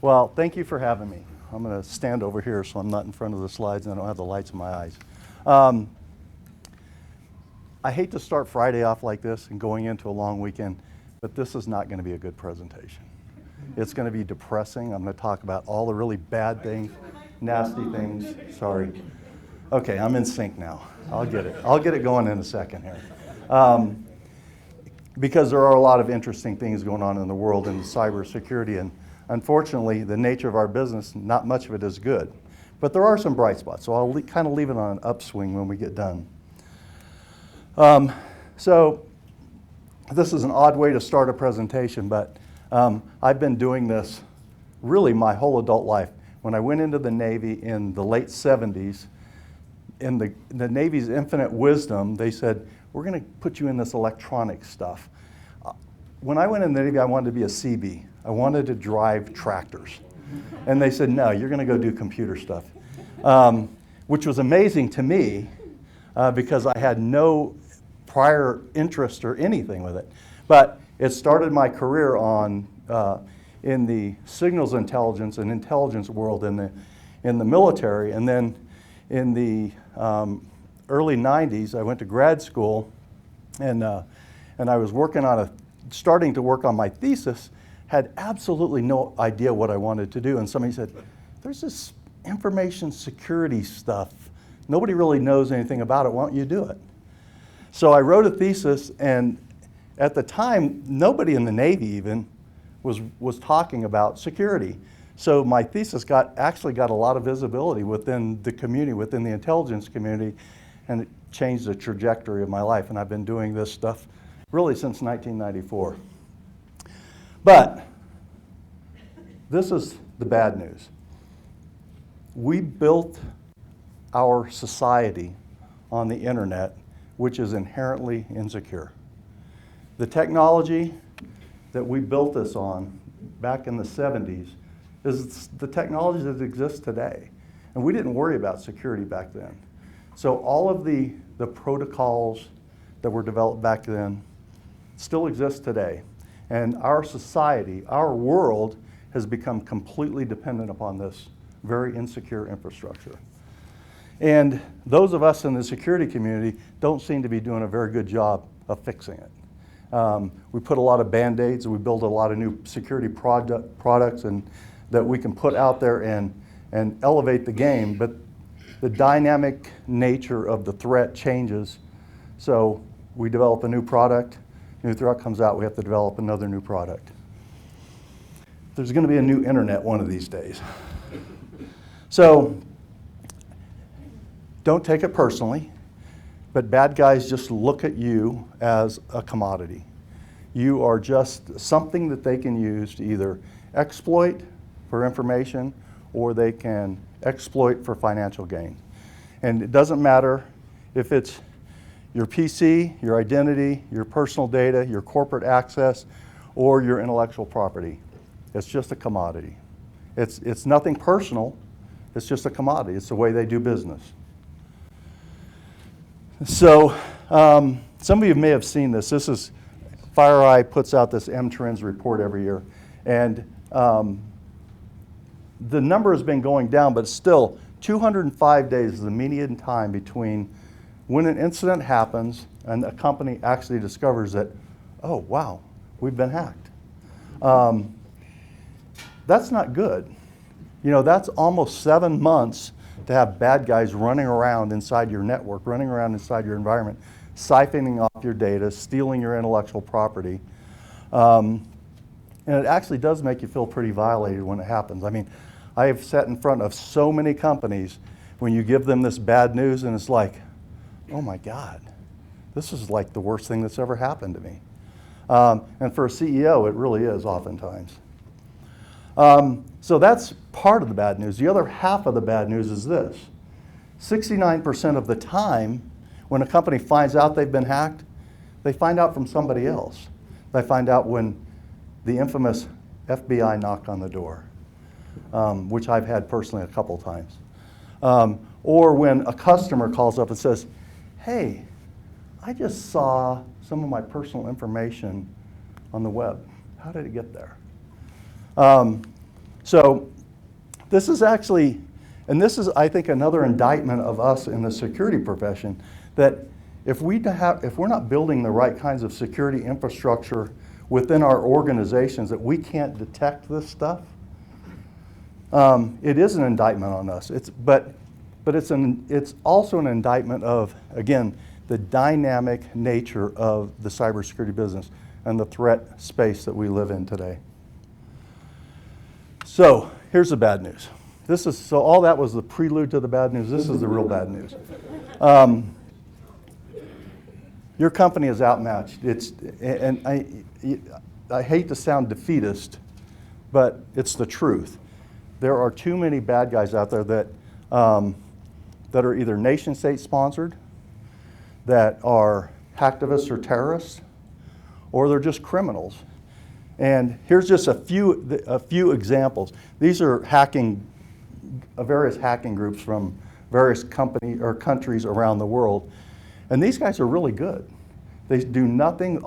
Well, thank you for having me. I'm going to stand over here so I'm not in front of the slides and I don't have the lights in my eyes. I hate to start Friday off like this and going into a long weekend, but this is not going to be a good presentation. It's going to be depressing. I'm going to talk about all the really bad things, nasty things. Sorry. Okay, I'm in sync now. I'll get it. I'll get it going in a second here. Because there are a lot of interesting things going on in the world in cybersecurity, and unfortunately, the nature of our business, not much of it is good. But there are some bright spots, so I'll kind of leave it on an upswing when we get done. So this is an odd way to start a presentation, but I've been doing this really my whole adult life. When I went into the Navy in the late 70s, in the Navy's infinite wisdom, they said, we're going to put you in this electronic stuff. When I went in the Navy, I wanted to be a CB. I wanted to drive tractors. And they said, no, you're going to go do computer stuff, which was amazing to me because I had no prior interest or anything with it. But it started my career on in the signals intelligence and intelligence world in the military. And then in the early 90s, I went to grad school, and I was starting to work on my thesis, had absolutely no idea what I wanted to do. And somebody said, there's this information security stuff. Nobody really knows anything about it. Why don't you do it? So I wrote a thesis, and at the time, nobody in the Navy even was talking about security. So my thesis actually got a lot of visibility within the community, within the intelligence community, and it changed the trajectory of my life. And I've been doing this stuff really since 1994. But this is the bad news. We built our society on the internet, which is inherently insecure. The technology that we built this on back in the 70s is the technology that exists today. And we didn't worry about security back then. So all of the protocols that were developed back then still exist today. And our society, our world, has become completely dependent upon this very insecure infrastructure. And those of us in the security community don't seem to be doing a very good job of fixing it. We put a lot of Band-Aids, we build a lot of new security products and that we can put out there and elevate the game, but the dynamic nature of the threat changes. So we develop a new product, new threat comes out, we have to develop another new product. There's going to be a new internet one of these days. So don't take it personally, but bad guys just look at you as a commodity. You are just something that they can use to either exploit for information or they can exploit for financial gain. And it doesn't matter if it's your PC, your identity, your personal data, your corporate access, or your intellectual property. It's just a commodity. It's nothing personal, it's just a commodity. It's the way they do business. So some of you may have seen this. This is, FireEye puts out this M-Trends report every year. And the number has been going down, but still 205 days is the median time between when an incident happens and a company actually discovers that, oh, wow, we've been hacked. That's not good. You know, that's almost 7 months to have bad guys running around inside your network, running around inside your environment, siphoning off your data, stealing your intellectual property. And it actually does make you feel pretty violated when it happens. I mean, I have sat in front of so many companies when you give them this bad news and it's like, oh my God, this is like the worst thing that's ever happened to me. And for a CEO, it really is oftentimes. So that's part of the bad news. The other half of the bad news is this. 69% of the time when a company finds out they've been hacked, they find out from somebody else. They find out when the infamous FBI knock on the door, which I've had personally a couple times. Or when a customer calls up and says, hey, I just saw some of my personal information on the web. How did it get there? So this is actually, and this is, I think, another indictment of us in the security profession, that if we're not building the right kinds of security infrastructure within our organizations, that we can't detect this stuff, it is an indictment on us. But it's also an indictment of, again, the dynamic nature of the cybersecurity business and the threat space that we live in today. So here's the bad news. So all that was the prelude to the bad news. This is the real bad news. Your company is outmatched. And I hate to sound defeatist, but it's the truth. There are too many bad guys out there that are either nation state sponsored, that are hacktivists or terrorists, or they're just criminals. And here's just a few examples. These are various hacking groups from various countries around the world. And these guys are really good. They do nothing.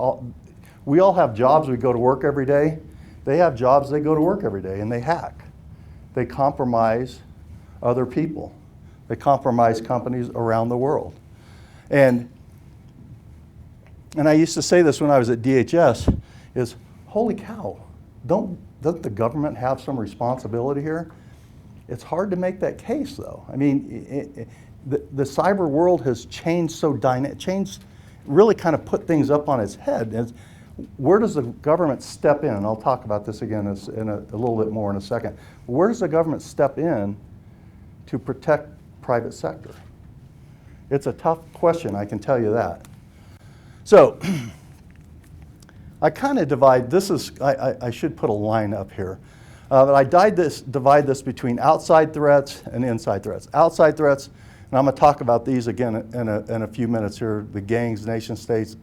We all have jobs, we go to work every day. They have jobs, they go to work every day, and they hack. They compromise other people. They compromise companies around the world. And I used to say this when I was at DHS, is, holy cow, doesn't the government have some responsibility here? It's hard to make that case, though. I mean, the cyber world has changed really kind of put things up on its head. Where does the government step in? And I'll talk about this again in a little bit more in a second. Where does the government step in to protect private sector? It's a tough question, I can tell you that. So I kind of divide, I should put a line up here. But I divide this between outside threats and inside threats. Outside threats, and I'm going to talk about these again in a few minutes here, the gangs, nation states,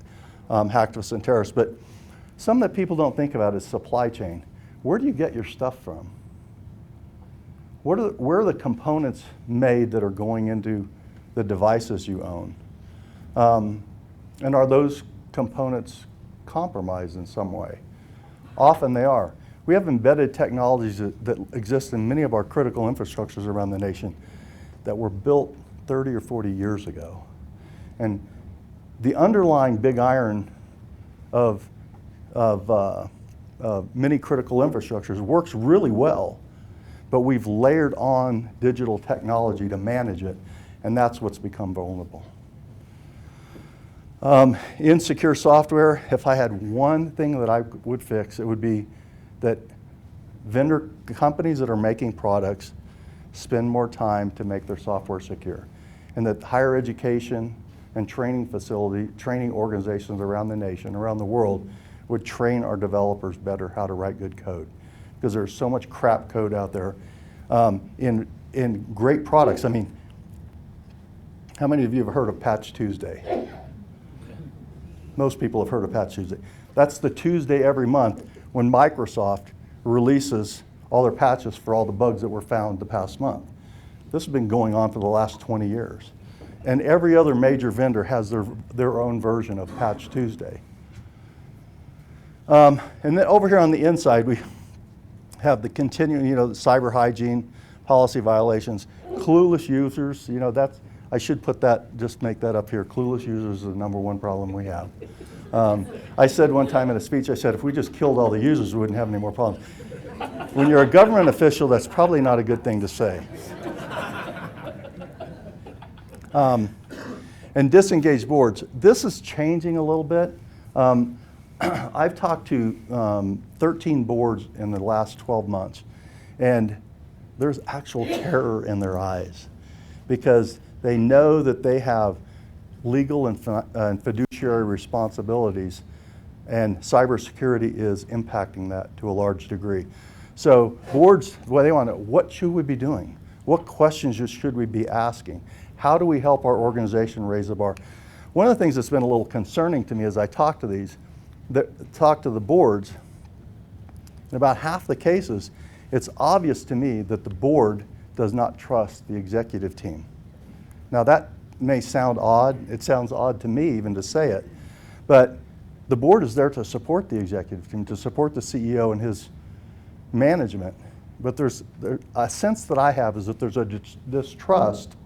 hacktivists, and terrorists. But some that people don't think about is supply chain. Where do you get your stuff from? Where are the components made that are going into the devices you own? And are those components compromised in some way? Often they are. We have embedded technologies that exist in many of our critical infrastructures around the nation that were built 30 or 40 years ago. And the underlying big iron of many critical infrastructures works really well, but we've layered on digital technology to manage it, and that's what's become vulnerable. In secure software, if I had one thing that I would fix, it would be that companies that are making products spend more time to make their software secure, and that higher education and training organizations around the nation, around the world, would train our developers better how to write good code, because there's so much crap code out there in great products. I mean, how many of you have heard of Patch Tuesday? Most people have heard of Patch Tuesday. That's the Tuesday every month when Microsoft releases all their patches for all the bugs that were found the past month. This has been going on for the last 20 years. And every other major vendor has their own version of Patch Tuesday. And then over here on the inside, we have the continuing, the cyber hygiene, policy violations, clueless users. I should put that, just make that up here. Clueless users is the #1 problem we have. I said one time in a speech, I said, if we just killed all the users, we wouldn't have any more problems. When you're a government official, that's probably not a good thing to say. And disengaged boards. This is changing a little bit. I've talked to 13 boards in the last 12 months, and there's actual terror in their eyes because they know that they have legal and fiduciary responsibilities, and cybersecurity is impacting that to a large degree. So boards, they want to know, what should we be doing? What questions should we be asking? How do we help our organization raise the bar? One of the things that's been a little concerning to me as I talk to the boards, in about half the cases, it's obvious to me that the board does not trust the executive team. Now that may sound odd. It sounds odd to me even to say it, but the board is there to support the executive team, to support the CEO and his management. but a sense that I have is that there's a distrust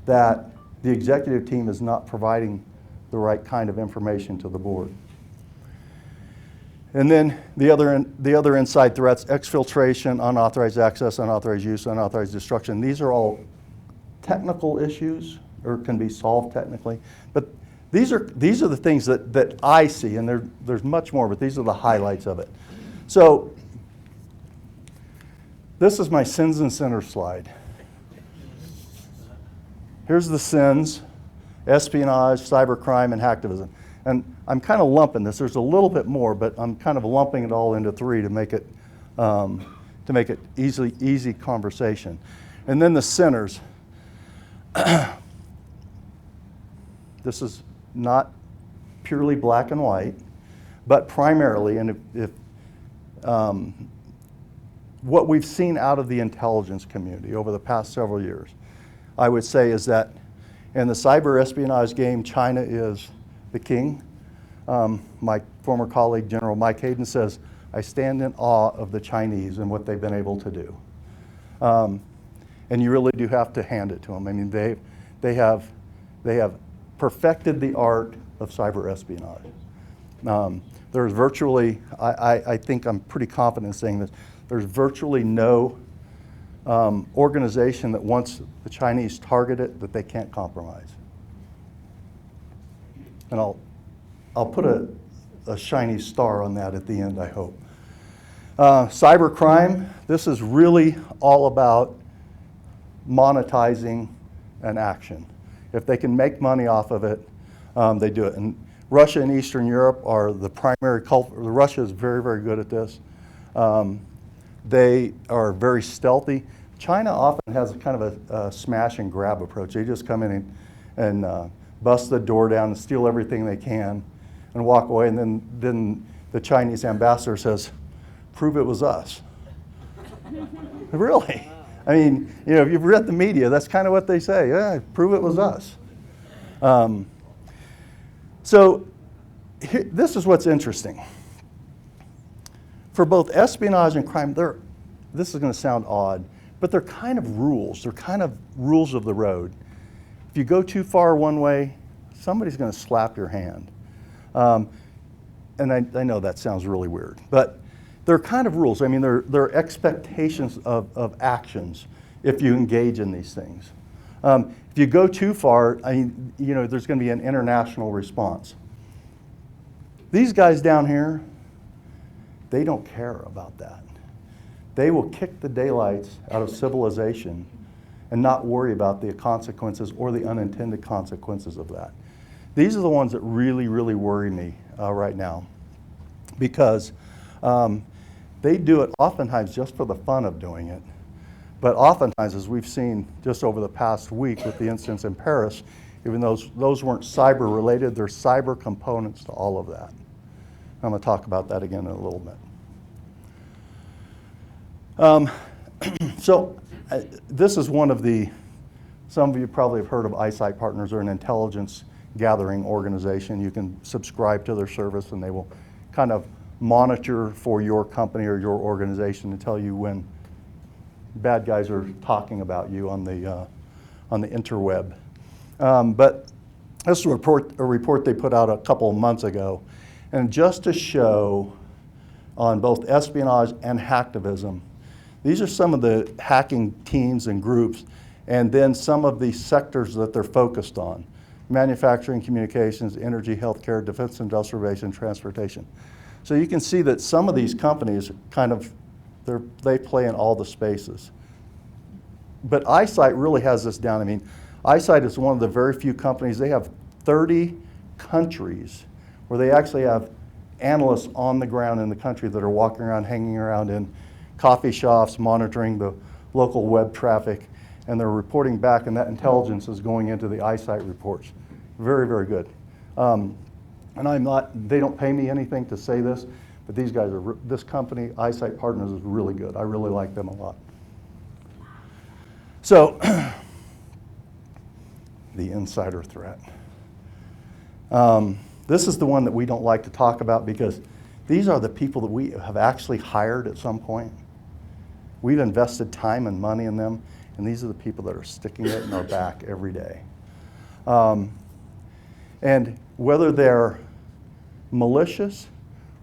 that the executive team is not providing the right kind of information to the board. And then the other inside threats: exfiltration, unauthorized access, unauthorized use, unauthorized destruction. These are all technical issues, or can be solved technically. But these are the things that I see, and there's much more, but these are the highlights of it. So this is my sins and sinners slide. Here's the sins: espionage, cybercrime, and hacktivism. And I'm kind of lumping this. There's a little bit more, but I'm kind of lumping it all into 3 to make it easy conversation. And then the sinners. This is not purely black and white, but primarily, and if what we've seen out of the intelligence community over the past several years, I would say, is that in the cyber espionage game, China is the king. My former colleague, General Mike Hayden, says, "I stand in awe of the Chinese and what they've been able to do." And you really do have to hand it to them. I mean, they have perfected the art of cyber espionage. There's virtually, I think I'm pretty confident in saying this, there's virtually no organization that once the Chinese target it that they can't compromise. And I'll put a shiny star on that at the end, I hope. Cybercrime, this is really all about monetizing an action. If they can make money off of it, they do it. And Russia and Eastern Europe are the primary culprit. Russia is very, very good at this. They are very stealthy. China often has a kind of a smash and grab approach. They just come in and bust the door down and steal everything they can and walk away. And then the Chinese ambassador says, "Prove it was us." Really? I mean, you know, if you've read the media, that's kind of what they say. Yeah, prove it was us. So this is what's interesting. For both espionage and crime, this is going to sound odd, but they're kind of rules. They're kind of rules of the road. If you go too far one way, somebody's going to slap your hand. And I know that sounds really weird, but they're kind of rules. I mean, they're expectations of actions if you engage in these things. If you go too far, I mean, you know, there's going to be an international response. These guys down here, they don't care about that. They will kick the daylights out of civilization and not worry about the consequences or the unintended consequences of that. These are the ones that really, really worry me right now, because they do it oftentimes just for the fun of doing it. But oftentimes, as we've seen just over the past week with the incidents in Paris, even those weren't cyber related, they're cyber components to all of that. I'm going to talk about that again in a little bit. This is one of some of you probably have heard of EyeSight Partners. They're an intelligence gathering organization. You can subscribe to their service and they will kind of monitor for your company or your organization to tell you when bad guys are talking about you on the interweb. But this is a report they put out a couple of months ago, and just to show on both espionage and hacktivism, these are some of the hacking teams and groups, and then some of the sectors that they're focused on: manufacturing, communications, energy, healthcare, defense, industrial base, and transportation. So you can see that some of these companies they play in all the spaces. But EyeSight really has this down. I mean, EyeSight is one of the very few companies. They have 30 countries where they actually have analysts on the ground in the country that are walking around, hanging around in coffee shops, monitoring the local web traffic, and they're reporting back, and that intelligence is going into the EyeSight reports. Very, very good. And they don't pay me anything to say this, but these guys this company, EyeSight Partners, is really good. I really like them a lot. So, the insider threat. This is the one that we don't like to talk about because these are the people that we have actually hired at some point. We've invested time and money in them, and these are the people that are sticking it in our back every day. And whether they're malicious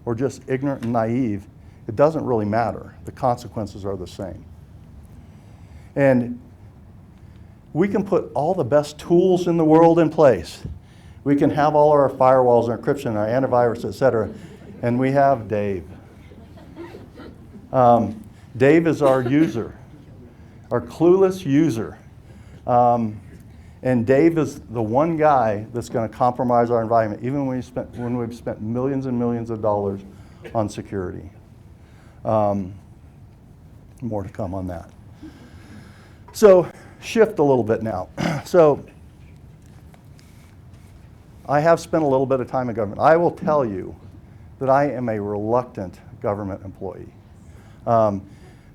or just ignorant and naive, it doesn't really matter. The consequences are the same. And we can put all the best tools in the world in place. We can have all our firewalls, our encryption, our antivirus, et cetera, and we have Dave. Dave is our user, our clueless user. And Dave is the one guy that's going to compromise our environment, even when we've spent millions and millions of dollars on security. More to come on that. So shift a little bit now. So I have spent a little bit of time in government. I will tell you that I am a reluctant government employee.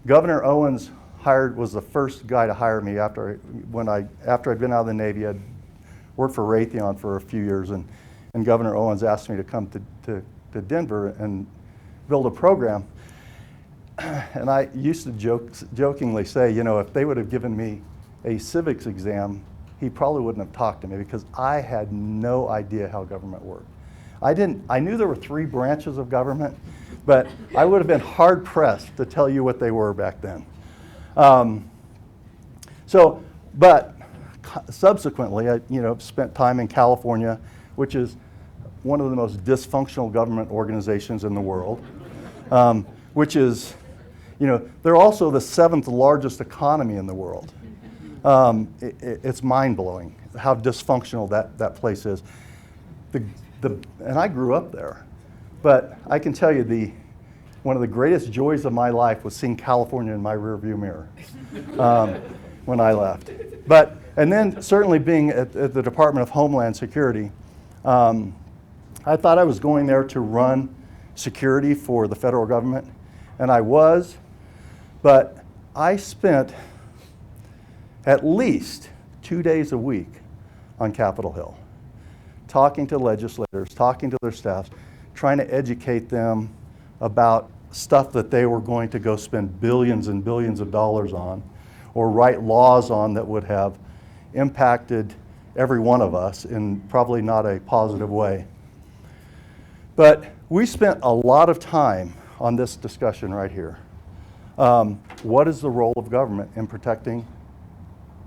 Governor Owens was the first guy to hire me after I'd been out of the Navy. I'd worked for Raytheon for a few years, and Governor Owens asked me to come to Denver and build a program. And I used to jokingly say, you know, if they would have given me a civics exam, he probably wouldn't have talked to me because I had no idea how government worked. I knew there were 3 branches of government, but I would have been hard pressed to tell you what they were back then. But subsequently, I spent time in California, which is one of the most dysfunctional government organizations in the world, which is, they're also the 7th largest economy in the world. It's mind-blowing how dysfunctional that place is. And I grew up there, but I can tell you one of the greatest joys of my life was seeing California in my rearview mirror when I left. And then certainly being at the Department of Homeland Security, I thought I was going there to run security for the federal government, and I was, but I spent at least 2 days a week on Capitol Hill, talking to legislators, talking to their staffs, trying to educate them about stuff that they were going to go spend billions and billions of dollars on, or write laws on that would have impacted every one of us in probably not a positive way. But we spent a lot of time on this discussion right here. What is the role of government in protecting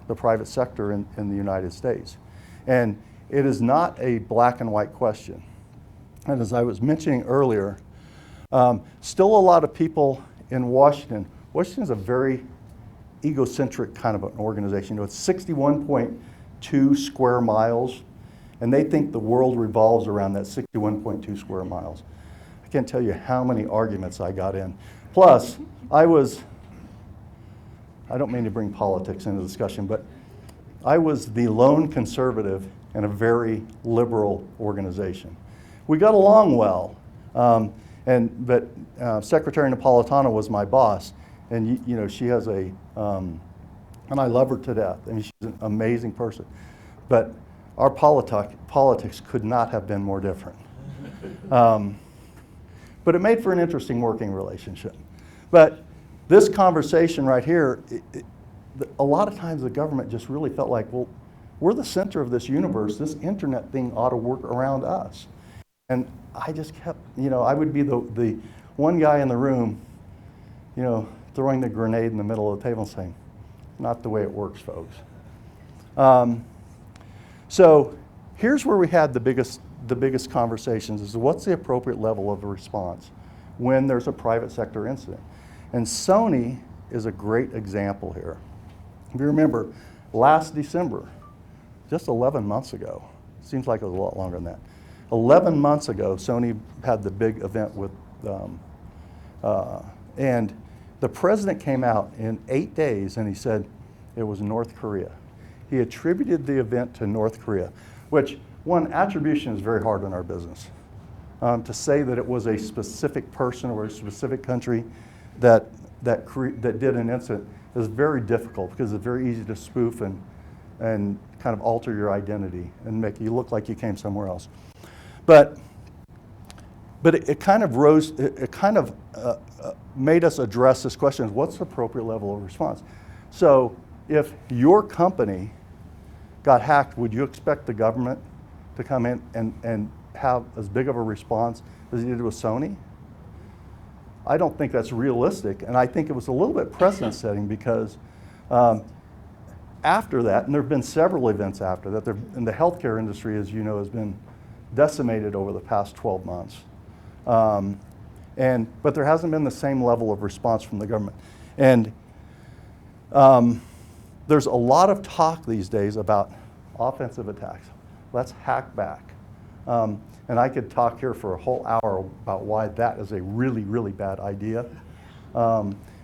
the private sector in the United States? And it is not a black and white question. And as I was mentioning earlier, still a lot of people in Washington. Washington is a very egocentric kind of an organization. It's 61.2 square miles, and they think the world revolves around that 61.2 square miles. I can't tell you how many arguments I got in. Plus, I don't mean to bring politics into the discussion, but I was the lone conservative in a very liberal organization. We got along well, but Secretary Napolitano was my boss, and she has and I love her to death. I mean, she's an amazing person, but our politics could not have been more different. But it made for an interesting working relationship. But this conversation right here, a lot of times the government just really felt like, well, we're the center of this universe. This internet thing ought to work around us. And I just kept, I would be the one guy in the room, throwing the grenade in the middle of the table and saying, not the way it works, folks. So here's where we had the biggest conversations is what's the appropriate level of response when there's a private sector incident? And Sony is a great example here. If you remember, last December, just 11 months ago, seems like it was a lot longer than that. 11 months ago, Sony had the big event with, and the president came out in 8 days and he said it was North Korea. He attributed the event to North Korea, which attribution is very hard in our business. To say that it was a specific person or a specific country that did an incident is very difficult because it's very easy to spoof and kind of alter your identity and make you look like you came somewhere else. But it kind of made us address this question: what's the appropriate level of response? So if your company got hacked, would you expect the government to come in and have as big of a response as he did with Sony? I don't think that's realistic, and I think it was a little bit precedent setting because after that, and there have been several events after that, and the healthcare industry, as you know, has been decimated over the past 12 months. But there hasn't been the same level of response from the government. And there's a lot of talk these days about offensive attacks. Let's hack back. And I could talk here for a whole hour about why that is a really, really bad idea.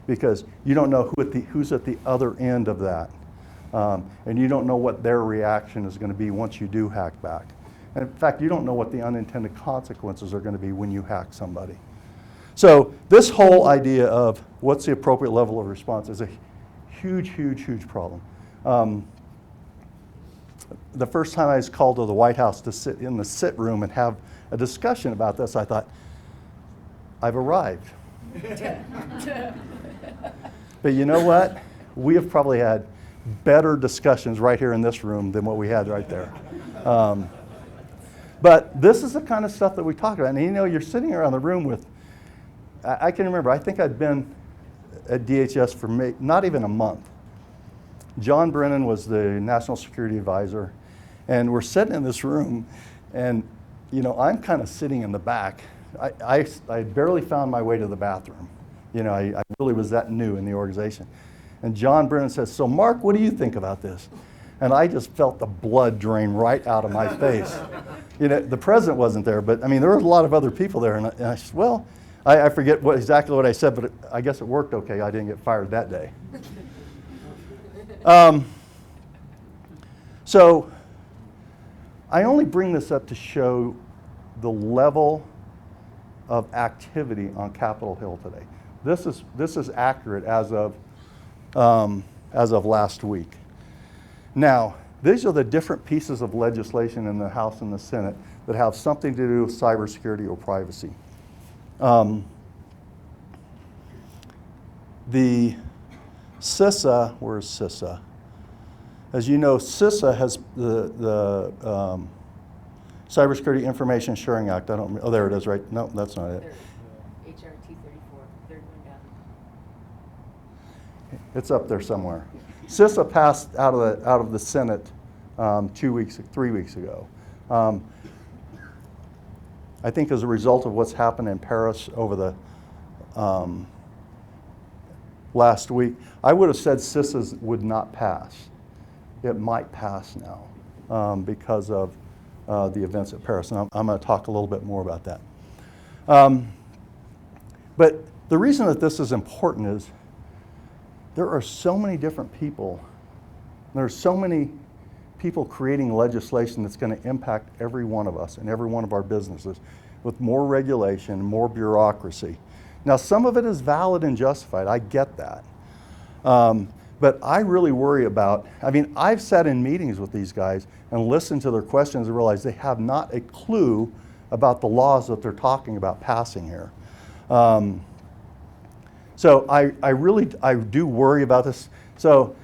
Because you don't know who's at the other end of that. And you don't know what their reaction is going to be once you do hack back. And in fact, you don't know what the unintended consequences are going to be when you hack somebody. So this whole idea of what's the appropriate level of response is a huge, huge, huge problem. The first time I was called to the White House to sit in the sit room and have a discussion about this, I thought, I've arrived. But you know what? We have probably had better discussions right here in this room than what we had right there. But this is the kind of stuff that we talk about. And you know, you're sitting around the room with, I can remember, I think I'd been at DHS for not even a month. John Brennan was the National Security Advisor, and we're sitting in this room, and you know, I'm kind of sitting in the back. I barely found my way to the bathroom. You know, I really was that new in the organization. And John Brennan says, "So Mark, what do you think about this?" And I just felt the blood drain right out of my face. You know, the president wasn't there, but I mean, there were a lot of other people there, and I said, well, I forget exactly what I said, but I guess it worked okay. I didn't get fired that day. So I only bring this up to show the level of activity on Capitol Hill today. This is accurate as of last week. Now, these are the different pieces of legislation in the House and the Senate that have something to do with cybersecurity or privacy. The CISA, where's CISA? As you know, CISA has the Cybersecurity Information Sharing Act. Oh, there it is, right? No, that's not it. HR 234, third one down. It's up there somewhere. CISA passed out of the Senate 3 weeks ago. I think as a result of what's happened in Paris over the last week, I would have said CISA would not pass. It might pass now because of the events at Paris, and I'm going to talk a little bit more about that. But the reason that this is important is there are so many different people. There are so many people creating legislation that's going to impact every one of us and every one of our businesses with more regulation, more bureaucracy. Now, some of it is valid and justified. I get that. But I really worry about, I mean, I've sat in meetings with these guys and listened to their questions and realized they have not a clue about the laws that they're talking about passing here. So I do worry about this. So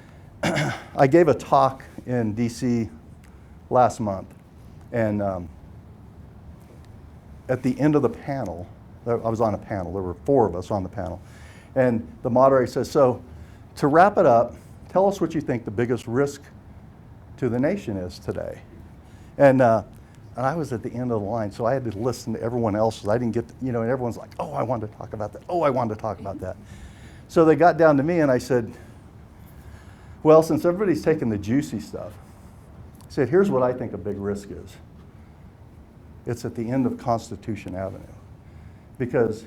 I gave a talk in DC last month, and at the end of the panel, I was on a panel, there were 4 of us on the panel, and the moderator says, so to wrap it up, tell us what you think the biggest risk to the nation is today. And I was at the end of the line, so I had to listen to everyone else's. I didn't get, and everyone's like, oh, I wanted to talk about that. Oh, I wanted to talk about that. So they got down to me, and I said, well, since everybody's taking the juicy stuff, I said, here's what I think a big risk is. It's at the end of Constitution Avenue. Because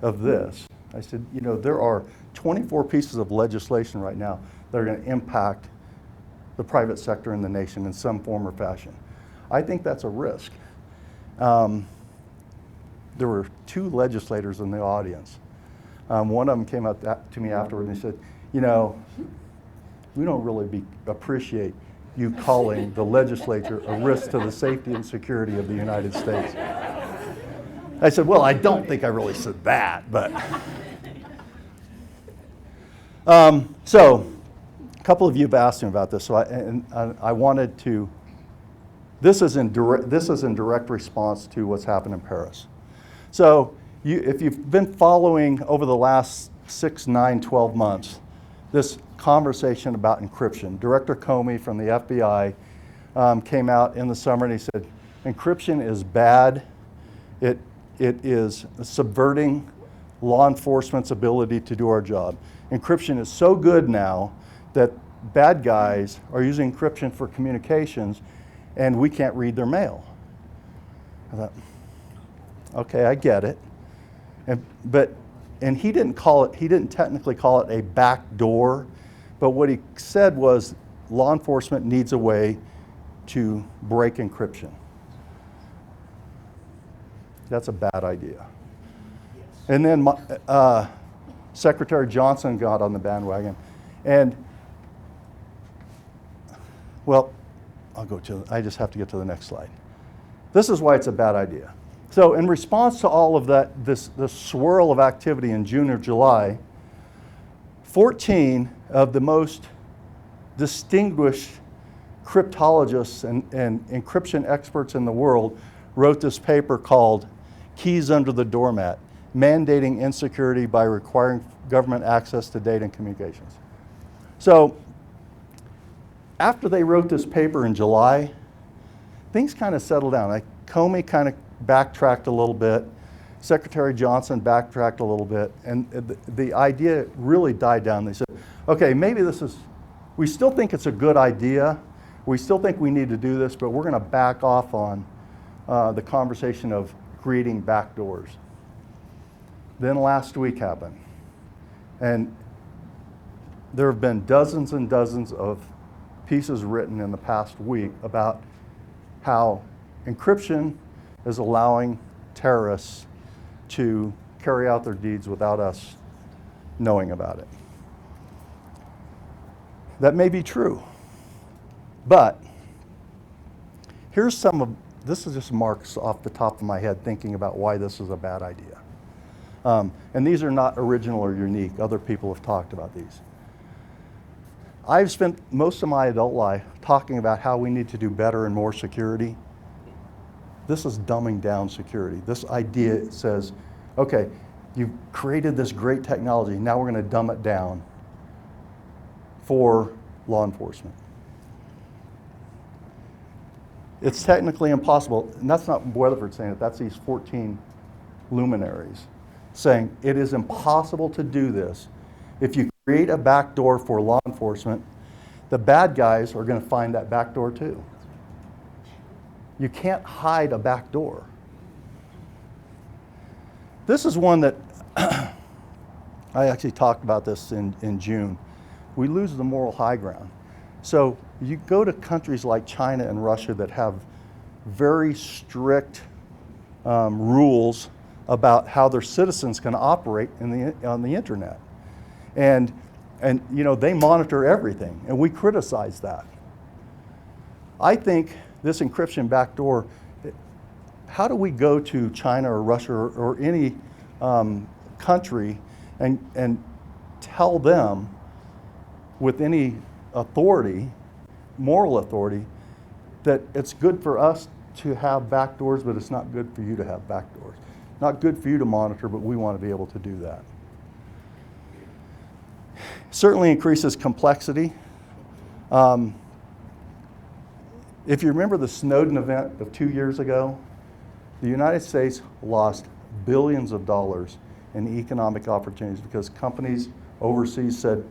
of this, I said, there are 24 pieces of legislation right now that are going to impact the private sector in the nation in some form or fashion. I think that's a risk. There were 2 legislators in the audience. One of them came up to me afterward and he said, we don't really appreciate you calling the legislature a risk to the safety and security of the United States. I said, well, I don't think I really said that, but. So, a couple of you have asked me about this, so I wanted to, this is in direct response to what's happened in Paris. So, if you've been following over the last 6, 9, 12 months, this conversation about encryption, Director Comey from the FBI came out in the summer and he said, encryption is bad. It is subverting law enforcement's ability to do our job. Encryption is so good now that bad guys are using encryption for communications and we can't read their mail. I thought, okay, I get it. And he didn't technically call it a backdoor, but what he said was law enforcement needs a way to break encryption. That's a bad idea. And then Secretary Johnson got on the bandwagon. And, well, I just have to get to the next slide. This is why it's a bad idea. So in response to all of that, this swirl of activity in June or July, 14 of the most distinguished cryptologists and encryption experts in the world wrote this paper called Keys Under the Doormat, Mandating Insecurity by Requiring Government Access to Data and Communications. So after they wrote this paper in July, things kind of settled down. Like Comey kind of backtracked a little bit. Secretary Johnson backtracked a little bit. And the idea really died down. They said, okay, maybe we still think it's a good idea. We still think we need to do this, but we're going to back off on the conversation of creating backdoors. Then last week happened. And there have been dozens and dozens of pieces written in the past week about how encryption is allowing terrorists to carry out their deeds without us knowing about it. That may be true, but this is just marks off the top of my head thinking about why this is a bad idea. And these are not original or unique. Other people have talked about these. I've spent most of my adult life talking about how we need to do better and more security. This is dumbing down security. This idea says, okay, you've created this great technology, now we're going to dumb it down for law enforcement. It's technically impossible, and that's not Weatherford saying it, that's these 14 luminaries saying it is impossible to do this. If you create a backdoor for law enforcement, the bad guys are going to find that backdoor too. You can't hide a backdoor. This is one that I actually talked about this in June. We lose the moral high ground. So you go to countries like China and Russia that have very strict rules about how their citizens can operate on the internet. And you know, they monitor everything, and we criticize that. I think this encryption backdoor, how do we go to China or Russia or any country and tell them with any authority, moral authority, that it's good for us to have backdoors, but it's not good for you to have backdoors. Not good for you to monitor, but we want to be able to do that. Certainly increases complexity. If you remember the Snowden event of 2 years ago, the United States lost billions of dollars in economic opportunities because companies overseas said,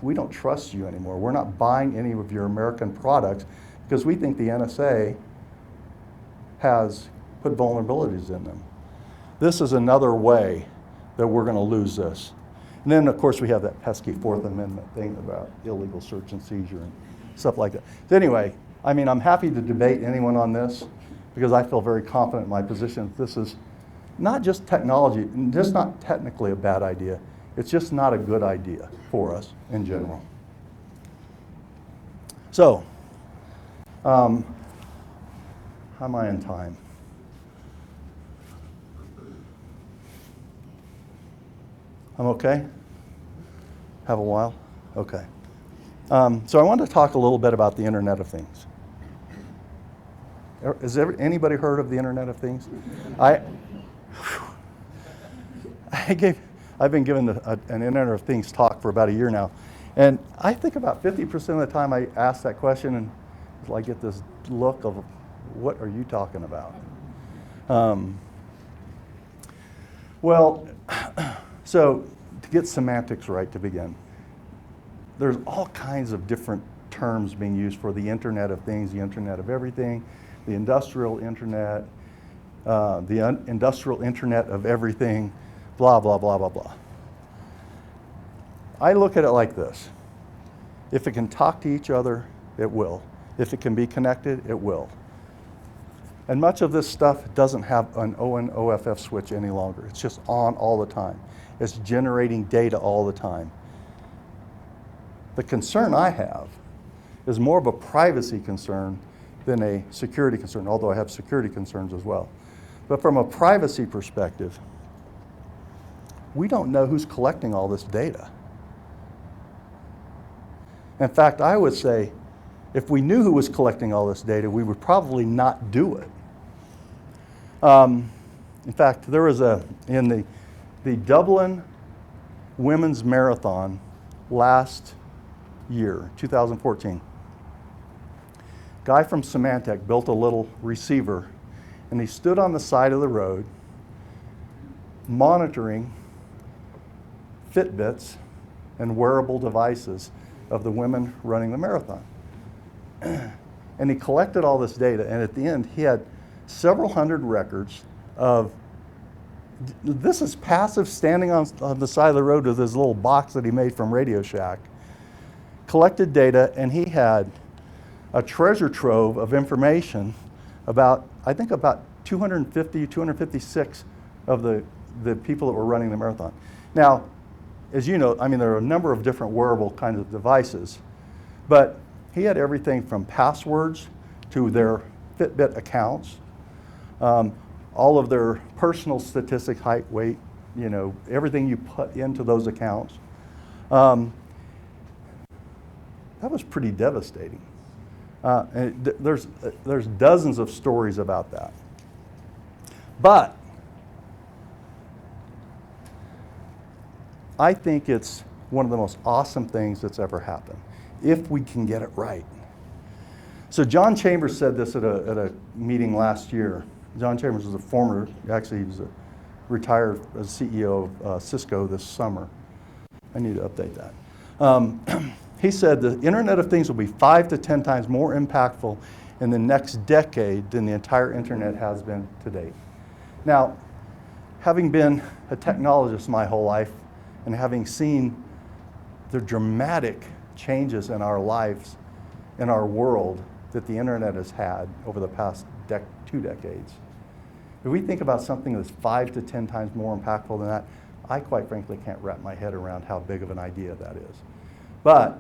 we don't trust you anymore. We're not buying any of your American products because we think the NSA has put vulnerabilities in them. This is another way that we're going to lose this. And then, of course, we have that pesky Fourth Amendment thing about illegal search and seizure and stuff like that. So anyway, I mean, I'm happy to debate anyone on this because I feel very confident in my position. This is not just technology, just not technically a bad idea. It's just not a good idea for us in general. So, how am I in time? I'm okay? Have a while? Okay. So I wanted to talk a little bit about the Internet of Things. Has anybody heard of the Internet of Things? I've been giving an Internet of Things talk for about a year now, and I think about 50% of the time I ask that question, and I get this look of, what are you talking about? Well, so to get semantics right to begin, there's all kinds of different terms being used for the Internet of Things, the Internet of Everything, the Industrial Internet, the Industrial Internet of Everything, blah, blah, blah, blah, blah. I look at it like this. If it can talk to each other, it will. If it can be connected, it will. And much of this stuff doesn't have an on/OFF switch any longer. It's just on all the time. It's generating data all the time. The concern I have is more of a privacy concern than a security concern, although I have security concerns as well. But from a privacy perspective, we don't know who's collecting all this data. In fact, I would say, if we knew who was collecting all this data, we would probably not do it. In fact, there was in the Dublin Women's Marathon last year, 2014, guy from Symantec built a little receiver, and he stood on the side of the road monitoring Fitbits and wearable devices of the women running the marathon. And he collected all this data, and at the end, he had several hundred records of, this is passive, standing on the side of the road with this little box that he made from Radio Shack, collected data, and he had a treasure trove of information about, I think about 256 of the people that were running the marathon. Now, as you know, I mean, there are a number of different wearable kinds of devices, but he had everything from passwords to their Fitbit accounts, all of their personal statistics, height, weight, everything you put into those accounts. That was pretty devastating. And there's dozens of stories about that. But I think it's one of the most awesome things that's ever happened, if we can get it right. So John Chambers said this at a meeting last year. John Chambers was he was retired as CEO of Cisco this summer. I need to update that. He said the Internet of Things will be 5 to 10 times more impactful in the next decade than the entire Internet has been to date. Now, having been a technologist my whole life and having seen the dramatic changes in our lives, in our world, that the Internet has had over the past 2 decades, if we think about something that's 5 to 10 times more impactful than that, I quite frankly can't wrap my head around how big of an idea that is. But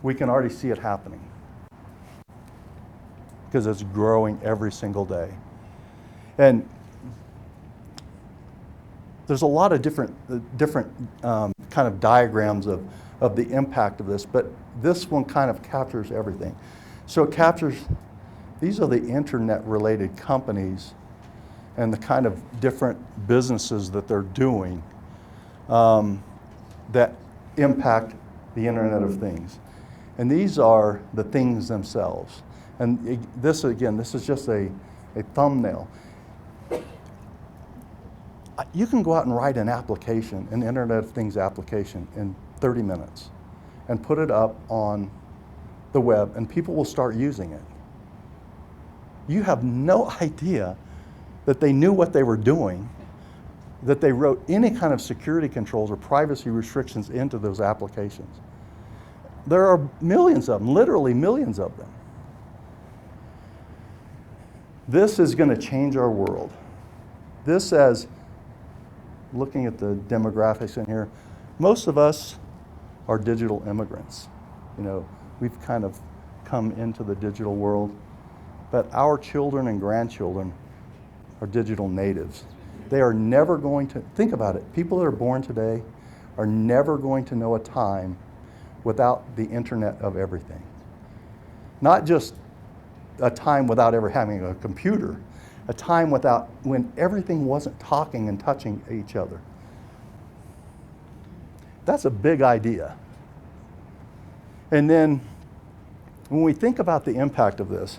we can already see it happening because it's growing every single day. And there's a lot of different kind of diagrams of the impact of this, but this one kind of captures everything. So it captures, these are the internet-related companies and the kind of different businesses that they're doing that impact the Internet of Things. And these are the things themselves. And this is just a thumbnail. You can go out and write an application, an Internet of Things application, in 30 minutes and put it up on the web, and people will start using it. You have no idea that they knew what they were doing, that they wrote any kind of security controls or privacy restrictions into those applications. There are millions of them, literally millions of them. This is going to change our world. This, as looking at the demographics in here, most of us are digital immigrants. We've kind of come into the digital world, but our children and grandchildren are digital natives. They are never going to, think about it, people that are born today are never going to know a time without the Internet of everything. Not just a time without ever having a computer, a time without, when everything wasn't talking and touching each other. That's a big idea. And then when we think about the impact of this,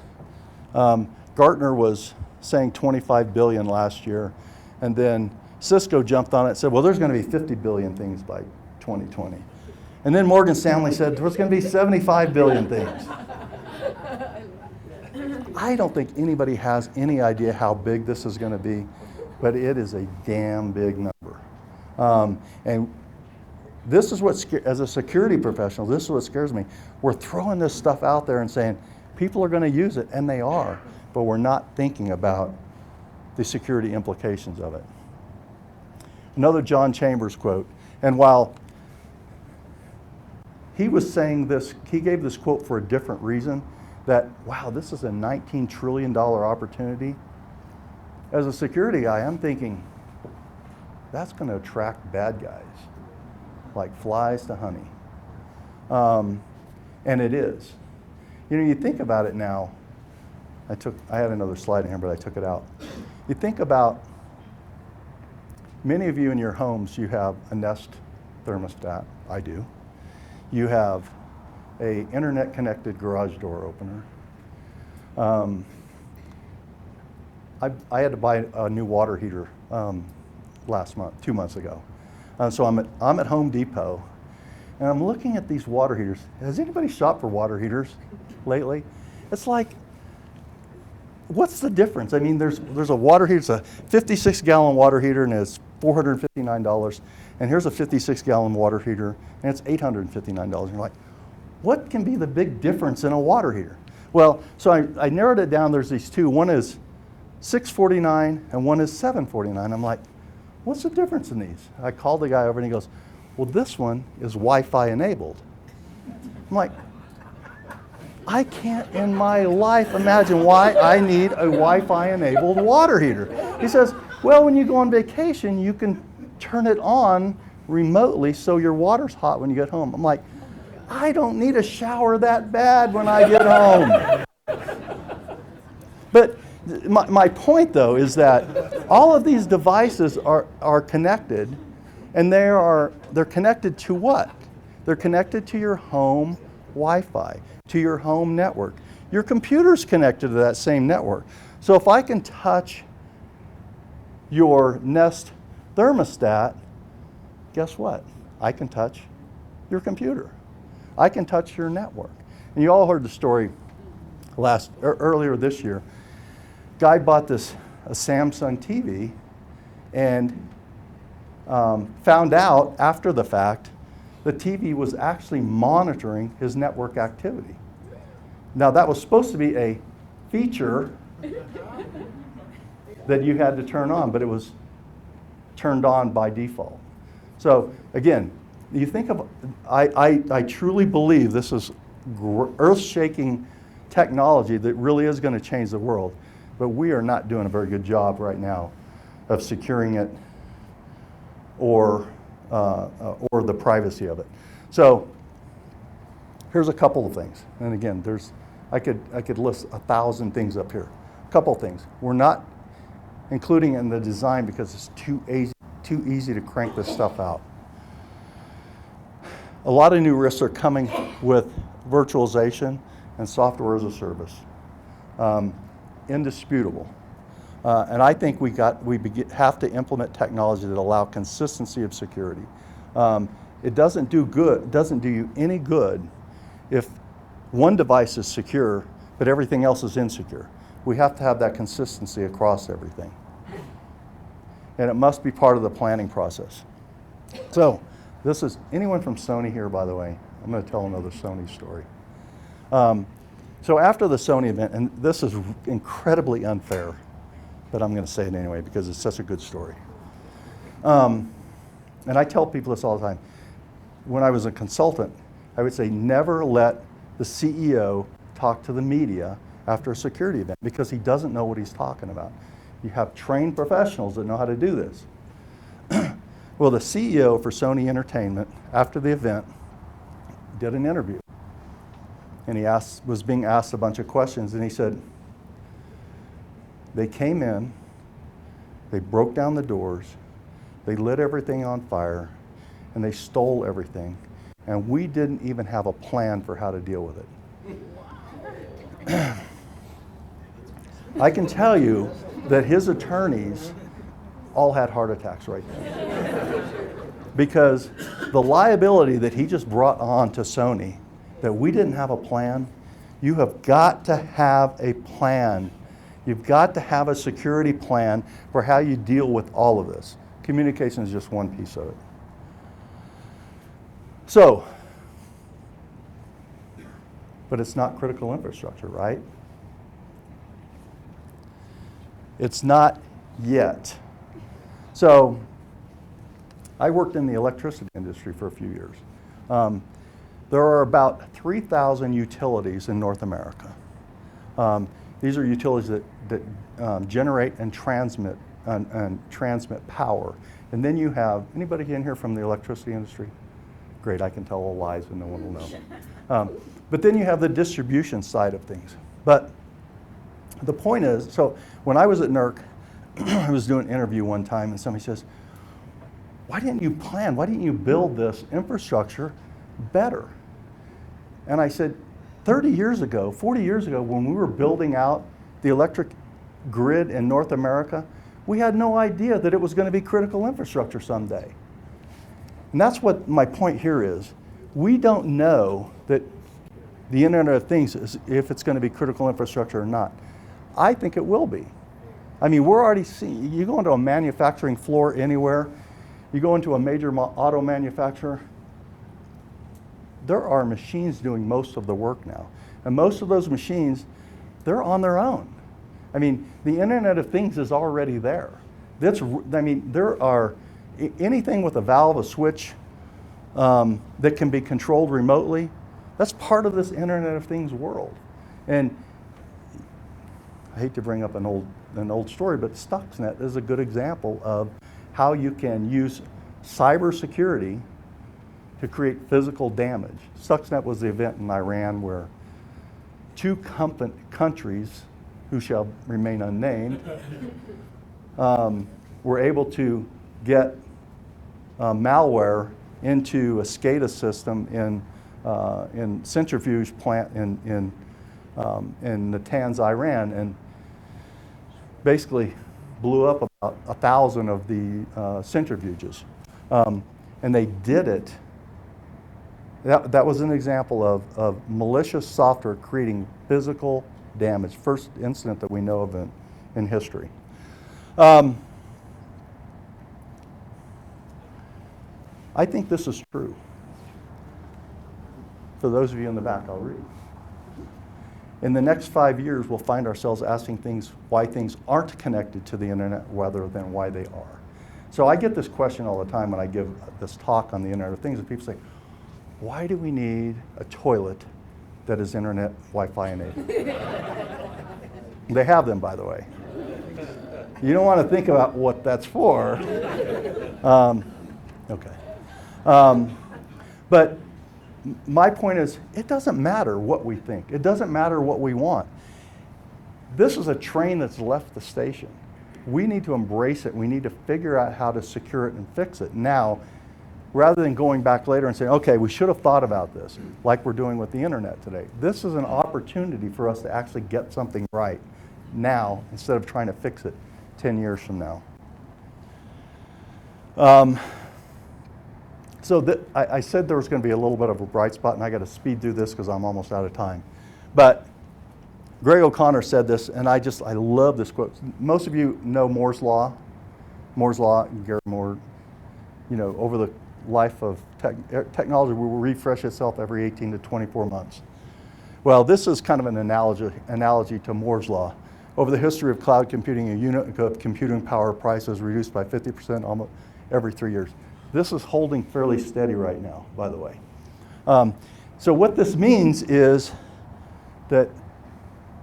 Gartner was saying 25 billion last year, and then Cisco jumped on it and said, well, there's going to be 50 billion things by 2020. And then Morgan Stanley said, there's going to be 75 billion things. I don't think anybody has any idea how big this is going to be, but it is a damn big number. And this is what, as a security professional, this is what scares me. We're throwing this stuff out there and saying, people are going to use it, and they are, but we're not thinking about the security implications of it. Another John Chambers quote, and while he was saying this, he gave this quote for a different reason, that, wow, this is a $19 trillion opportunity. As a security guy, I'm thinking, that's going to attract bad guys, like flies to honey. And it is. You know, you think about it now, I had another slide in here, but I took it out. You think about, many of you in your homes, you have a Nest thermostat. I do. You have a internet-connected garage door opener. I had to buy a new water heater last month, 2 months ago. So I'm at Home Depot, and I'm looking at these water heaters. Has anybody shopped for water heaters lately? It's like, what's the difference? I mean, there's a water heater, it's a 56-gallon water heater, and it's $459. And here's a 56-gallon water heater, and it's $859. And you're like, what can be the big difference in a water heater? Well, so I narrowed it down. There's these two. One is $649 and one is $749. I'm like, what's the difference in these? I called the guy over and he goes, well, this one is Wi-Fi enabled. I'm like, I can't in my life imagine why I need a Wi-Fi enabled water heater. He says, well, when you go on vacation, you can turn it on remotely so your water's hot when you get home. I'm like, I don't need a shower that bad when I get home. But my point, though, is that all of these devices are connected, and they're connected to what? They're connected to your home Wi-Fi, to your home network. Your computer's connected to that same network. So if I can touch your Nest thermostat, guess what? I can touch your computer. I can touch your network. And you all heard the story earlier this year. Guy bought a Samsung TV and found out after the fact the TV was actually monitoring his network activity. Now that was supposed to be a feature that you had to turn on, but it was turned on by default. So again, you think of, I truly believe this is earth-shaking technology that really is going to change the world, but we are not doing a very good job right now of securing it or the privacy of it. So here's a couple of things, and again, I could list 1,000 things up here. A couple of things. We're not including it in the design because it's too easy to crank this stuff out. A lot of new risks are coming with virtualization and software as a service. Indisputable. And I think we have to implement technology that allow consistency of security. It doesn't do you any good if one device is secure, but everything else is insecure. We have to have that consistency across everything. And it must be part of the planning process. So, this is, anyone from Sony here, by the way? I'm going to tell another Sony story. So after the Sony event, and this is incredibly unfair, but I'm going to say it anyway because it's such a good story. And I tell people this all the time. When I was a consultant, I would say never let the CEO talk to the media after a security event because he doesn't know what he's talking about. You have trained professionals that know how to do this. Well, the CEO for Sony Entertainment, after the event, did an interview. And he was being asked a bunch of questions, and he said, they came in, they broke down the doors, they lit everything on fire, and they stole everything. And we didn't even have a plan for how to deal with it. I can tell you that his attorneys all had heart attacks right then. Because the liability that he just brought on to Sony, that we didn't have a plan, you have got to have a plan. You've got to have a security plan for how you deal with all of this. Communication is just one piece of it. So, but it's not critical infrastructure, right? It's not yet. So, I worked in the electricity industry for a few years. There are about 3,000 utilities in North America. These are utilities that generate and transmit power. And then you have, anybody in here from the electricity industry? Great, I can tell all lies and no one will know. But then you have the distribution side of things. But the point is, so when I was at NERC, I was doing an interview one time and somebody says, why didn't you plan? Why didn't you build this infrastructure better? And I said, 30 years ago, 40 years ago, when we were building out the electric grid in North America, we had no idea that it was going to be critical infrastructure someday. And that's what my point here is. We don't know that the Internet of Things is if it's going to be critical infrastructure or not. I think it will be. I mean, we're already seeing, you go into a manufacturing floor anywhere, you go into a major auto manufacturer, there are machines doing most of the work now. And most of those machines, they're on their own. I mean, the Internet of Things is already there. There are anything with a valve, a switch, that can be controlled remotely, that's part of this Internet of Things world. And I hate to bring up an old story, but Stuxnet is a good example of how you can use cybersecurity to create physical damage. Stuxnet was the event in Iran where two countries, who shall remain unnamed, were able to get malware into a SCADA system in centrifuge plant in Natanz, Iran, and basically blew up about 1,000 of the centrifuges. And they did it. That was an example of malicious software creating physical damage. First incident that we know of in history. I think this is true. For those of you in the back, I'll read. In the next 5 years, we'll find ourselves asking why things aren't connected to the Internet rather than why they are. So I get this question all the time when I give this talk on the Internet of Things, and people say, why do we need a toilet that is Internet Wi-Fi enabled? They have them, by the way. You don't want to think about what that's for. Okay. But my point is, it doesn't matter what we think. It doesn't matter what we want. This is a train that's left the station. We need to embrace it. We need to figure out how to secure it and fix it now, rather than going back later and saying, okay, we should have thought about this, like we're doing with the Internet today. This is an opportunity for us to actually get something right now instead of trying to fix it 10 years from now. I said there was going to be a little bit of a bright spot, and I got to speed through this because I'm almost out of time. But Greg O'Connor said this, and I love this quote. Most of you know Moore's Law. Moore's Law, Gary Moore, over the life of technology will refresh itself every 18 to 24 months. Well, this is kind of an analogy to Moore's Law. Over the history of cloud computing, a unit of computing power price is reduced by 50% almost every 3 years. This is holding fairly steady right now, by the way. So what this means is that,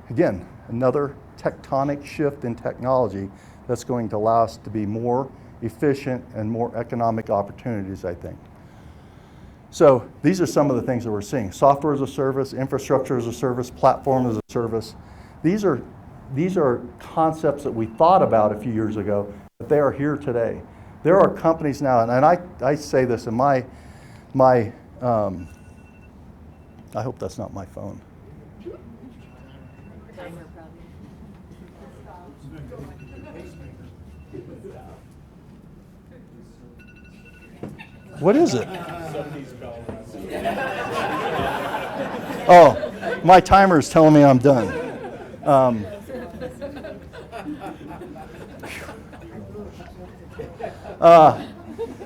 again, another tectonic shift in technology that's going to allow us to be more efficient and more economic opportunities, I think. So these are some of the things that we're seeing. Software as a service, infrastructure as a service, platform as a service. These are concepts that we thought about a few years ago, but they are here today. There are companies now, and I say this in my I hope that's not my phone. Timer probably. What is it? Oh, my timer is telling me I'm done.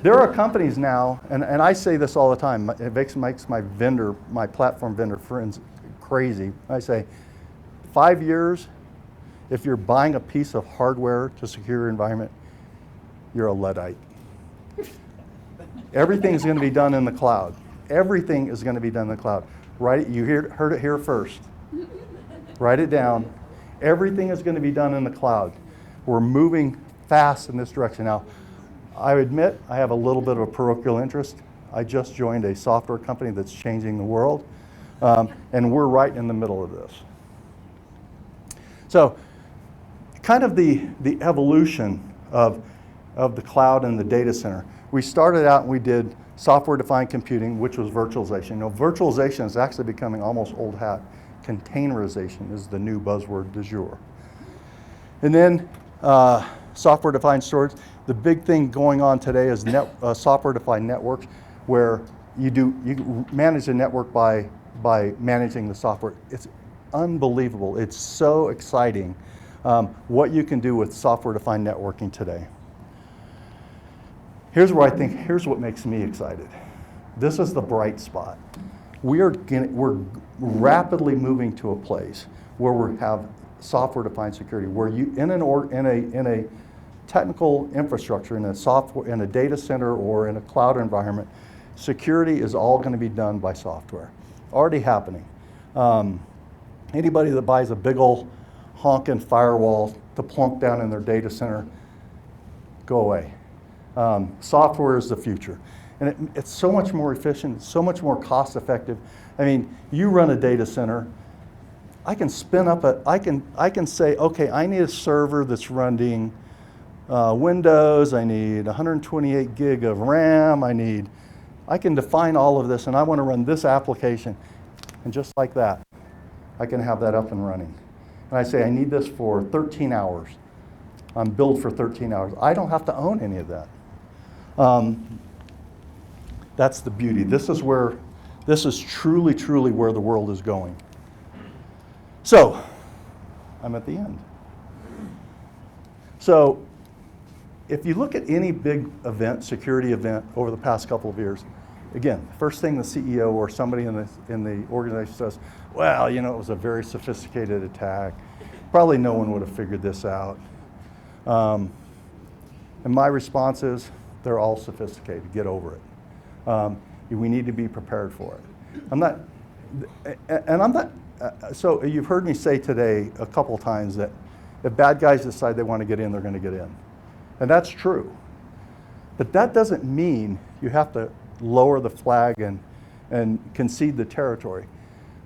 There are companies now, and I say this all the time, it makes my platform vendor friends crazy. I say, 5 years, if you're buying a piece of hardware to secure your environment, you're a Luddite. Everything's going to be done in the cloud. Everything is going to be done in the cloud. Heard it here first. Write it down. Everything is going to be done in the cloud. We're moving fast in this direction. Now, I admit I have a little bit of a parochial interest. I just joined a software company that's changing the world, and we're right in the middle of this. So, kind of the evolution of the cloud and the data center. We started out and we did software-defined computing, which was virtualization. You know, virtualization is actually becoming almost old hat. Containerization is the new buzzword du jour. And then software-defined storage. The big thing going on today is software-defined networks, where you manage the network by managing the software. It's unbelievable. It's so exciting what you can do with software-defined networking today. Here's what makes me excited. This is the bright spot. We're rapidly moving to a place where we have software-defined security, where you in a technical infrastructure, in a data center or in a cloud environment, security is all going to be done by software. Already happening. Anybody that buys a big old honking firewall to plunk down in their data center, go away. Software is the future. And it's so much more efficient, so much more cost effective. I mean, you run a data center, I can spin up I can say, okay, I need a server that's running Windows, I need 128 gig of RAM, I can define all of this, and I want to run this application. And just like that, I can have that up and running. And I say, I need this for 13 hours. I'm billed for 13 hours. I don't have to own any of that. That's the beauty. This is truly, truly where the world is going. So, I'm at the end. So, if you look at any big event, security event over the past couple of years, again, first thing the CEO or somebody in the organization says, well, you know, it was a very sophisticated attack. Probably no one would have figured this out. And my response is, they're all sophisticated. Get over it. We need to be prepared for it. So you've heard me say today a couple times that if bad guys decide they want to get in, they're going to get in. And that's true. But that doesn't mean you have to lower the flag and concede the territory.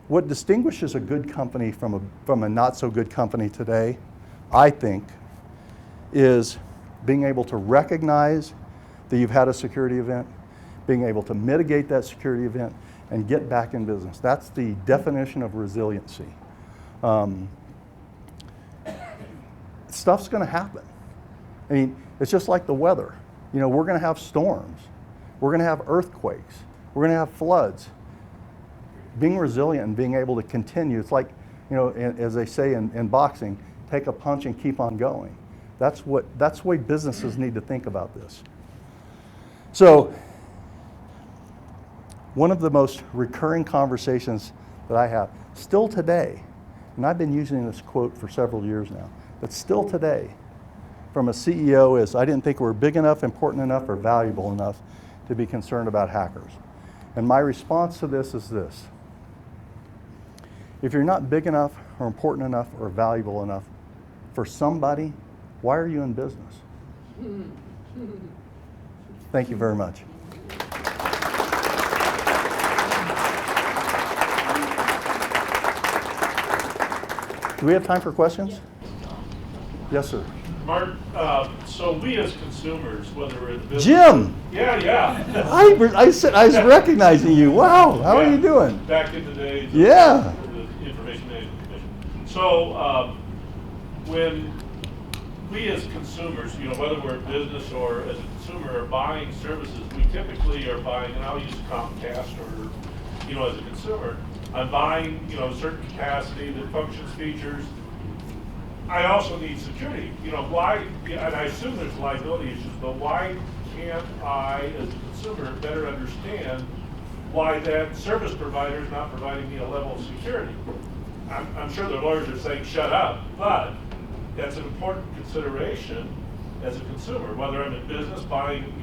What distinguishes a good company from a not so good company today, I think, is being able to recognize that you've had a security event, being able to mitigate that security event, and get back in business. That's the definition of resiliency. Stuff's going to happen. I mean, it's just like the weather. You know, we're going to have storms. We're going to have earthquakes. We're going to have floods. Being resilient and being able to continue, it's like, you know, as they say in boxing, take a punch and keep on going. That's the way businesses need to think about this. So, one of the most recurring conversations that I have, still today, and I've been using this quote for several years now, but still today, from a CEO is, I didn't think we were big enough, important enough, or valuable enough to be concerned about hackers. And my response to this is this. If you're not big enough, or important enough, or valuable enough for somebody, Why are you in business? Thank you very much. Do we have time for questions? Yes, sir. Mark, so we as consumers, whether we're in business. Jim! Yeah. I was recognizing you. Wow, how are you doing? Back in the day. Yeah. The Information Management Commission. So when we as consumers, whether we're in business or as a consumer are buying services, we typically are buying, and I'll use Comcast or, as a consumer, I'm buying, a certain capacity that functions, features. I also need security. Why, and I assume there's liability issues, but why can't I, as a consumer, better understand why that service provider is not providing me a level of security? I'm sure the lawyers are saying, shut up, but that's an important consideration as a consumer, whether I'm in business buying,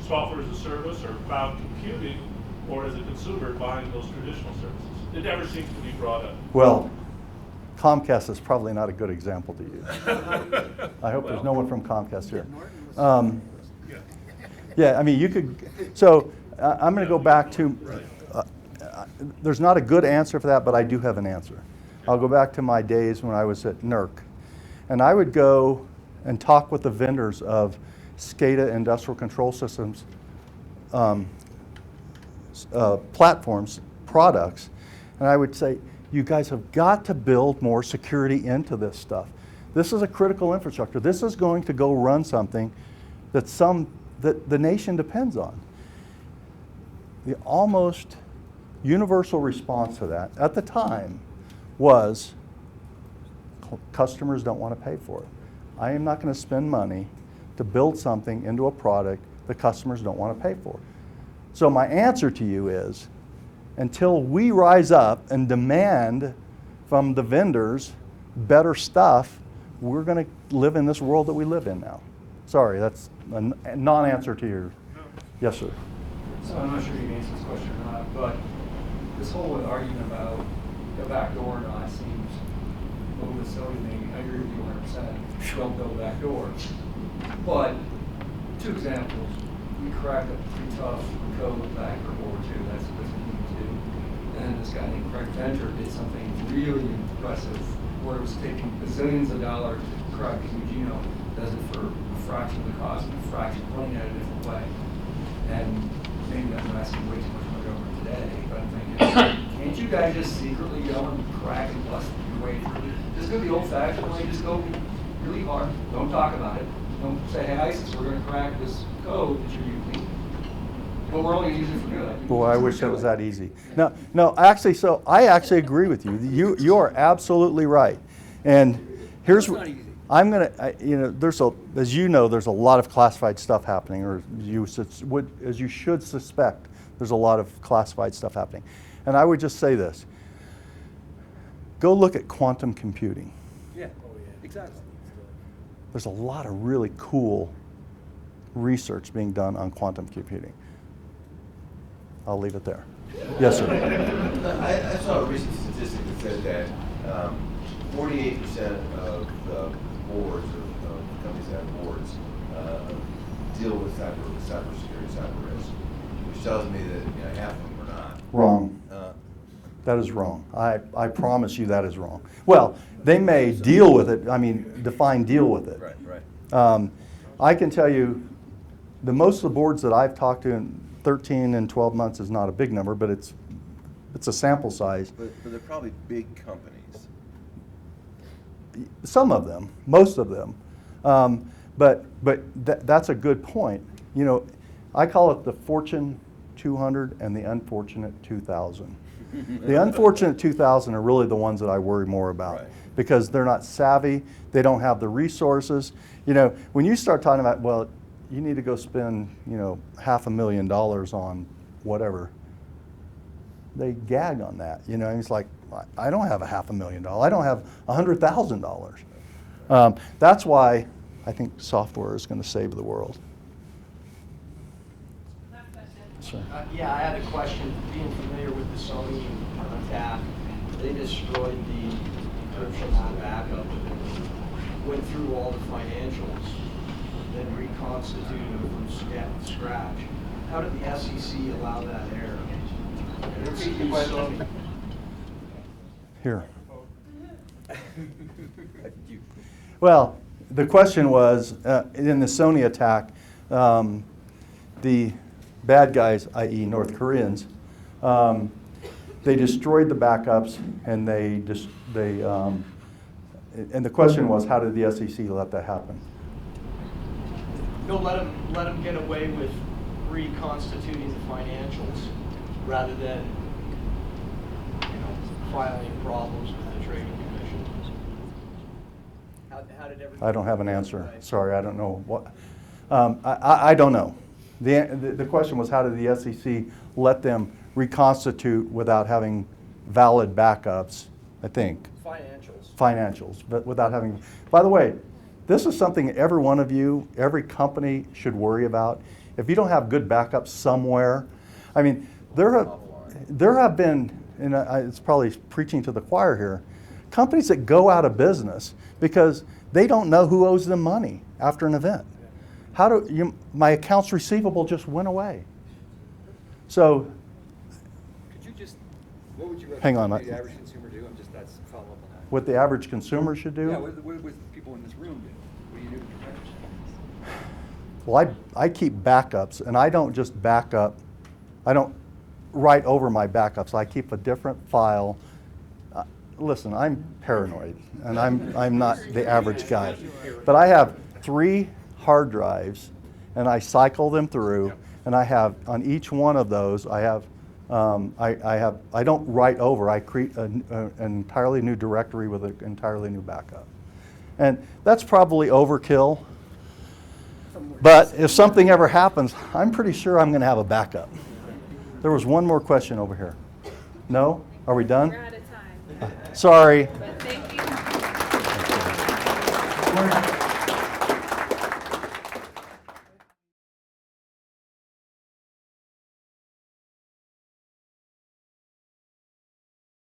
software as a service or cloud computing, or as a consumer buying those traditional services. It never seems to be brought up. Well, Comcast is probably not a good example to use. I hope there's no one from Comcast here. Yeah, I mean, you could, so I'm going to go back to, there's not a good answer for that, but I do have an answer. I'll go back to my days when I was at NERC. And I would go and talk with the vendors of SCADA industrial control systems platforms, products, and I would say, you guys have got to build more security into this stuff. This is a critical infrastructure. This is going to go run something that the nation depends on. The almost universal response to that at the time was, customers don't want to pay for it. I am not going to spend money to build something into a product that customers don't want to pay for. So my answer to you is, until we rise up and demand from the vendors better stuff, we're going to live in this world that we live in now. Sorry, that's a non-answer to your, yes, sir. So I'm not sure you can answer this question or not, but this whole argument about the backdoor or not seems a little bit silly to me. I agree with you 100%. Don't build a backdoor. But two examples. We cracked a pretty tough code back in World War II. That's what we need to do. And this guy named Craig Venter did something really impressive, where it was taking bazillions of dollars to crack a genome, does it for a fraction of the cost and a fraction, playing it a different way. And maybe I'm asking way too much money over today, but I'm thinking, can't you guys just secretly go and crack and bust your way through it? Just go the old-fashioned way, just go really hard. Don't talk about it. Don't say, hey, ISIS, we're going to crack this code that you're using, but we're only using it for good. Boy, I wish it was that easy. No, actually, so I actually agree with you. You are absolutely right. And here's what I'm going to, there's as you know, there's a lot of classified stuff happening, or as you should suspect, there's a lot of classified stuff happening. And I would just say this. Go look at quantum computing. Yeah, exactly. There's a lot of really cool research being done on quantum computing. I'll leave it there. Yes, sir. I saw a recent statistic that said that 48% of the boards of companies that have boards deal with cybersecurity, cyber risk, which tells me that half of them are not. Wrong. That is wrong. I promise you that is wrong. Well, they may deal with it. I mean, define deal with it. Right. I can tell you, most of the boards that I've talked to in 13 and 12 months is not a big number, but it's a sample size. But they're probably big companies. Some of them, most of them. But that's a good point. I call it the Fortune 200 and the unfortunate 2,000. The unfortunate 2,000 are really the ones that I worry more about, right, because they're not savvy, they don't have the resources. When you start talking about, well, you need to go spend, $500,000 on whatever, they gag on that. And it's like, I don't have $500,000. I don't have $100,000. That's why I think software is going to save the world. Sure. Yeah, I had a question. Being familiar with the Sony attack, they destroyed the encryption on backup. went through all the financials, then reconstituted them from scratch. How did the SEC allow that error? And it's used Sony. Here. Well, the question was, in the Sony attack, the bad guys, i.e. North Koreans, they destroyed the backups, and and the question was, how did the SEC let that happen? No, let them get away with reconstituting the financials rather than, filing problems with the Trading Commission. How did everything? I don't have an answer. Sorry, I don't know what. I don't know. The question was, how did the SEC let them reconstitute without having valid backups? I think financials, but without having. By the way, this is something every one of you, every company should worry about. If you don't have good backups somewhere, I mean, there have been, and it's probably preaching to the choir here, companies that go out of business because they don't know who owes them money after an event. My accounts receivable just went away. So, Could you just, what would you hang on, recommend the average consumer do? That's follow up on that. what the average consumer should do? Yeah, what would people in this room do? What do you do with your practice? Well, I keep backups, and I don't just back up. I don't write over my backups. I keep a different file. Listen, I'm paranoid, and I'm not the average guy. But I have 3 hard drives, and I cycle them through, and I have on each one of those I have I don't write over. I create an entirely new directory with an entirely new backup, and that's probably overkill. But if something ever happens, I'm pretty sure I'm going to have a backup. There was one more question over here. No? Are we done? We're out of time. Sorry. But thank you. We're-